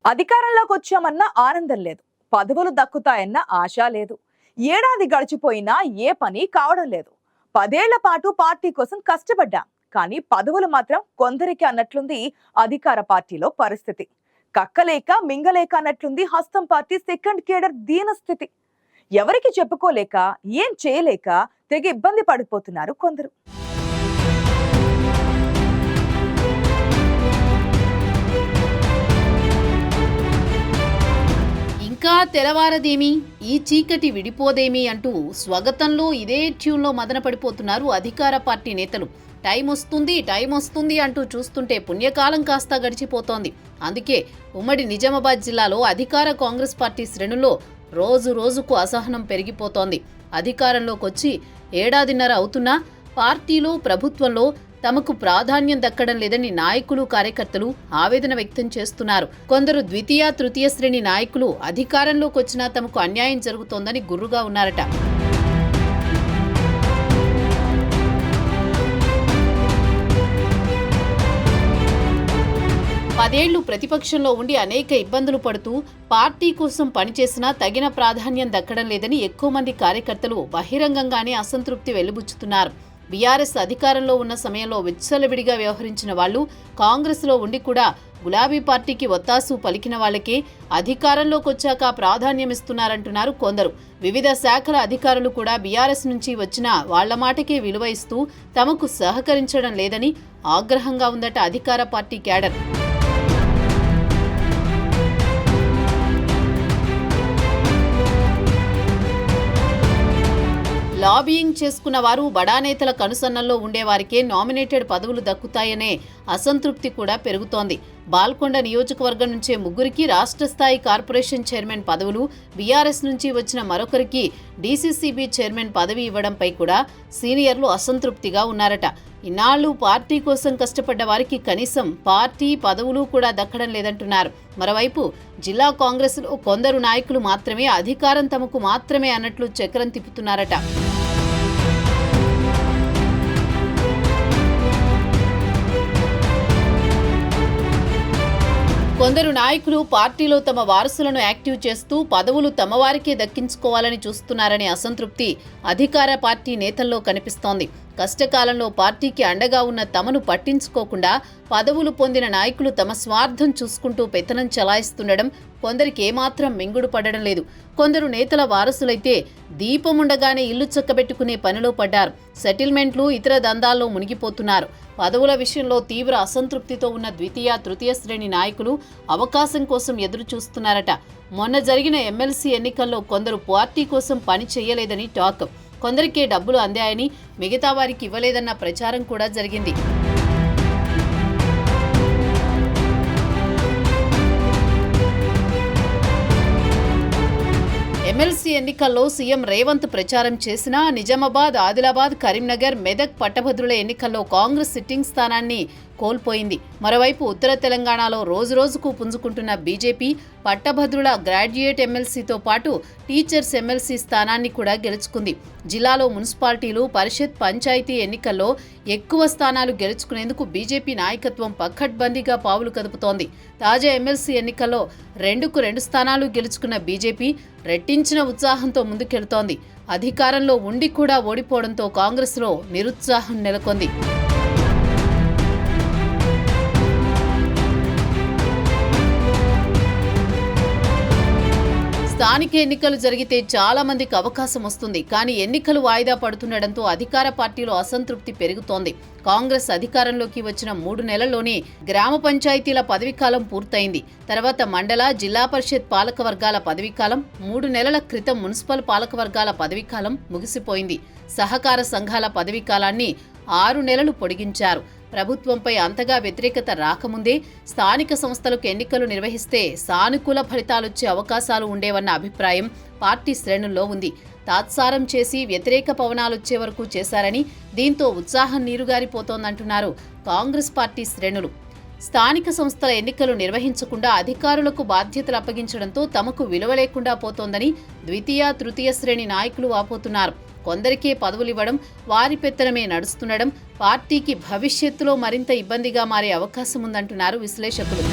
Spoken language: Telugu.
అధికారంలోకి వచ్చామన్న ఆనందం లేదు, పదవులు దక్కుతాయన్న ఆశ లేదు. ఏడాది గడిచిపోయినా ఏ పని కావడం లేదు. 10 ఏళ్ల పాటు పార్టీ కోసం కష్టపడ్డాం, కానీ పదవులు మాత్రం కొందరికి అన్నట్లుంది అధికార పార్టీలో పరిస్థితి. కక్కలేక మింగలేక అన్నట్లుంది హస్తం పార్టీ సెకండ్ కేడర్ దీనస్థితి. ఎవరికి చెప్పుకోలేక ఏం చేయలేక తెగ ఇబ్బంది పడిపోతున్నారు కొందరు. ఇంకా తెలవారదేమి, ఈ చీకటి విడిపోదేమి అంటూ స్వగతంలో ఇదే ట్యూన్లో మదన పడిపోతున్నారు అధికార పార్టీ నేతలు. టైం వస్తుంది అంటూ చూస్తుంటే పుణ్యకాలం కాస్త గడిచిపోతోంది. అందుకే ఉమ్మడి నిజామాబాద్ జిల్లాలో అధికార కాంగ్రెస్ పార్టీ శ్రేణుల్లో రోజు రోజుకు అసహనం పెరిగిపోతోంది. అధికారంలోకి వచ్చి ఏడాదిన్నర అవుతున్నా పార్టీలో ప్రభుత్వంలో తమకు ప్రాధాన్యం దక్కడం లేదని నాయకులు కార్యకర్తలు ఆవేదన వ్యక్తం చేస్తున్నారు. కొందరు ద్వితీయ తృతీయ శ్రేణి నాయకులు అధికారంలోకి వచ్చినా తమకు అన్యాయం జరుగుతోందని గుర్రుగా ఉన్నారట. పదేళ్లు ప్రతిపక్షంలో ఉండి అనేక ఇబ్బందులు పడుతూ పార్టీ కోసం పనిచేసినా తగిన ప్రాధాన్యం దక్కడం లేదని ఎక్కువ మంది కార్యకర్తలు బహిరంగంగానే అసంతృప్తి వెలుబుచ్చుతున్నారు. బీఆర్ఎస్ అధికారంలో ఉన్న సమయంలో విచ్చలవిడిగా వ్యవహరించిన వాళ్లు కాంగ్రెస్లో ఉండి కూడా గులాబీ పార్టీకి ఒత్తాసు పలికిన వాళ్లకే అధికారంలోకి వచ్చాక ప్రాధాన్యమిస్తున్నారంటున్నారు కొందరు. వివిధ శాఖల అధికారులు కూడా బీఆర్ఎస్ నుంచి వచ్చిన వాళ్ల మాటకే విలువ ఇస్తూ తమకు సహకరించడం లేదని ఆగ్రహంగా ఉందట అధికార పార్టీ క్యాడర్. లాబియింగ్ చేసుకున్న వారు బడా నేతల కనుసన్నల్లో ఉండేవారికే నామినేటెడ్ పదవులు దక్కుతాయనే అసంతృప్తి కూడా పెరుగుతోంది. బాల్కొండ నియోజకవర్గం నుంచే ముగ్గురికి రాష్ట్ర స్థాయి కార్పొరేషన్ చైర్మన్ పదవులు, బీఆర్ఎస్ నుంచి వచ్చిన మరొకరికి డీసీసీబీ చైర్మన్ పదవి ఇవ్వడంపై కూడా సీనియర్లు అసంతృప్తిగా ఉన్నారట. ఇన్నాళ్లు పార్టీ కోసం కష్టపడ్డ వారికి కనీసం పార్టీ పదవులు కూడా దక్కడం లేదంటున్నారు. మరోవైపు జిల్లా కాంగ్రెస్లో కొందరు నాయకులు మాత్రమే అధికారం తమకు మాత్రమే అన్నట్లు చక్రం తిప్పుతున్నారట. కొందరు నాయకులు పార్టీలో తమ వారసులను యాక్టివ్ చేస్తూ పదవులు తమ వారికే దక్కించుకోవాలని చూస్తున్నారనే అసంతృప్తి అధికార పార్టీ నేతల్లో కనిపిస్తోంది. కష్టకాలంలో పార్టీకి అండగా ఉన్న తమను పట్టించుకోకుండా పదవులు పొందిన నాయకులు తమ స్వార్థం చూసుకుంటూ పెత్తనం చలాయిస్తుండడం కొందరికి ఏమాత్రం మింగుడు పడడం లేదు. కొందరు నేతల వారసులైతే దీపముండగానే ఇల్లు చక్కబెట్టుకునే పనిలో పడ్డారు. సెటిల్మెంట్లు, ఇతర దందాల్లో మునిగిపోతున్నారు. పదవుల విషయంలో తీవ్ర అసంతృప్తితో ఉన్న ద్వితీయ తృతీయ శ్రేణి నాయకులు అవకాశం కోసం ఎదురు చూస్తున్నారట. మొన్న జరిగిన ఎమ్మెల్సీ ఎన్నికల్లో కొందరు పార్టీ కోసం పని చేయలేదని టాక్. కొందరికే డబ్బులు అందాయని మిగతా వారికి ఇవ్వలేదన్న ప్రచారం కూడా జరిగింది. ఎమ్మెల్సీ ఎన్నికల్లో సీఎం రేవంత్ ప్రచారం చేసినా నిజామాబాద్, ఆదిలాబాద్, కరీంనగర్, మెదక్ పట్టభద్రుల ఎన్నికల్లో కాంగ్రెస్ సిట్టింగ్ స్థానాన్ని కోల్పోయింది. మరోవైపు ఉత్తర తెలంగాణలో రోజురోజుకు పుంజుకుంటున్న బీజేపీ పట్టభద్రుల గ్రాడ్యుయేట్ ఎమ్మెల్సీతో పాటు టీచర్స్ ఎమ్మెల్సీ స్థానాన్ని కూడా గెలుచుకుంది. జిల్లాలో మున్సిపాలిటీలు, పరిషత్, పంచాయతీ ఎన్నికల్లో ఎక్కువ స్థానాలు గెలుచుకునేందుకు బీజేపీ నాయకత్వం పకడ్బందీగా పావులు కదుపుతోంది. తాజా ఎమ్మెల్సీ ఎన్నికల్లో 2కు 2 స్థానాలు గెలుచుకున్న బీజేపీ రెట్టించిన ఉత్సాహంతో ముందుకెళ్తోంది. అధికారంలో ఉండి కూడా ఓడిపోవడంతో కాంగ్రెస్లో నిరుత్సాహం నెలకొంది. స్థానిక ఎన్నికలు జరిగితే చాలా మందికి అవకాశం వస్తుంది. కానీ ఎన్నికలు వాయిదా పడుతుండటంతో అధికార పార్టీలో అసంతృప్తి పెరుగుతోంది. కాంగ్రెస్ అధికారంలోకి వచ్చిన 3 నెలల్లోనే గ్రామ పంచాయతీల పదవీకాలం పూర్తయింది. తర్వాత మండల, జిల్లా పరిషత్ పాలకవర్గాల పదవీకాలం, 3 నెలల క్రితం మున్సిపల్ పాలకవర్గాల పదవీకాలం ముగిసిపోయింది. సహకార సంఘాల పదవీకాలాన్ని 6 నెలలు పొడిగించారు. ప్రభుత్వంపై అంతగా వ్యతిరేకత రాకముందే స్థానిక సంస్థలకు ఎన్నికలు నిర్వహిస్తే సానుకూల ఫలితాలొచ్చే అవకాశాలు ఉండేవన్న అభిప్రాయం పార్టీ శ్రేణుల్లో ఉంది. తాత్సారం చేసి వ్యతిరేక పవనాలొచ్చే వరకు చేశారని, దీంతో ఉత్సాహం నీరుగారిపోతోందంటున్నారు కాంగ్రెస్ పార్టీ శ్రేణులు. స్థానిక సంస్థల ఎన్నికలు నిర్వహించకుండా అధికారులకు బాధ్యతలు అప్పగించడంతో తమకు విలువ లేకుండా పోతోందని ద్వితీయ తృతీయ శ్రేణి నాయకులు వాపోతున్నారు. కొందరికే పదవులివ్వడం, వారి పెత్తనమే నడుస్తుండడం పార్టీకి భవిష్యత్తులో మరింత ఇబ్బందిగా మారే అవకాశం ఉందంటున్నారు విశ్లేషకులు.